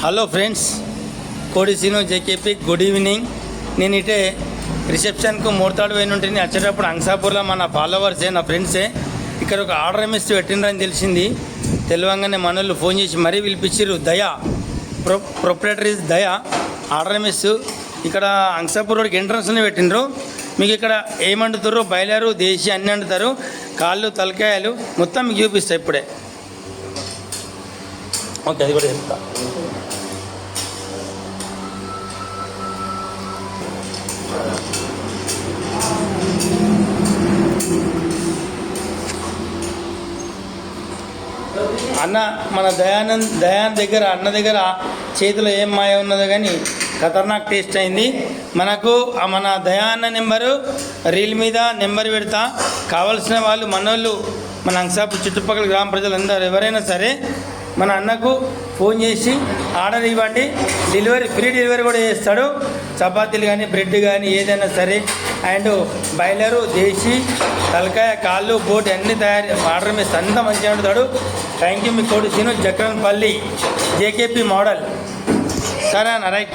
Hello friends, కోడి scene జేకేపీ good evening. నేను ఇటే రిసెప్షన్కు మూడతాడు పోయిన ఉంటుంది. వచ్చేటప్పుడు అంసాపూర్లో మన ఫాలోవర్సే, నా ఫ్రెండ్సే ఇక్కడ ఒక ఆర్డర్ ఎంఎస్ పెట్టిండ్రని తెలిసింది. తెలియంగానే మనోళ్ళు ఫోన్ చేసి మరీ పిలిపించారు. దయా ప్రొపరేటరీస్ దయా ఆర్డర్ ఎంఎస్ ఇక్కడ అంసాపూర్ రోడ్కి ఎంట్రన్స్లోనే పెట్టిండ్రు. మీకు ఇక్కడ ఏమంటుతారు, బయలారు దేశీ అన్నీ వండుతారు. కాళ్ళు తలకాయలు మొత్తం మీకు చూపిస్తాయి ఇప్పుడే. ఓకే, అది కూడా చెప్తా. అన్న మన దయాన్ దగ్గర అన్న దగ్గర చేతిలో ఏం మాయ ఉన్నదో కానీ ఖతర్నాక్ టేస్ట్ అయింది. మనకు మన దయాన్న నెంబరు రీల్ మీద నెంబర్ పెడతా. కావాల్సిన వాళ్ళు మనోళ్ళు మన అంసాపూర్ చుట్టుపక్కల గ్రామ ప్రజలందరూ ఎవరైనా సరే మన అన్నకు ఫోన్ చేసి ఆర్డర్ ఇవ్వండి. ఫ్రీ డెలివరీ కూడా చేస్తాడు. చపాతీలు కానీ బ్రెడ్ కానీ ఏదైనా సరే. అండ్ బాయిలరు దేశీ తలకాయ కాళ్ళు బోటి అన్నీ ఆర్డర్ మీద అంతా మంచిగా ఉంటాడు. Thank you. మీ కోడి సీను జక్రన్పల్లి జేకేపీ మోడల్. సరే అన్న, రైట్.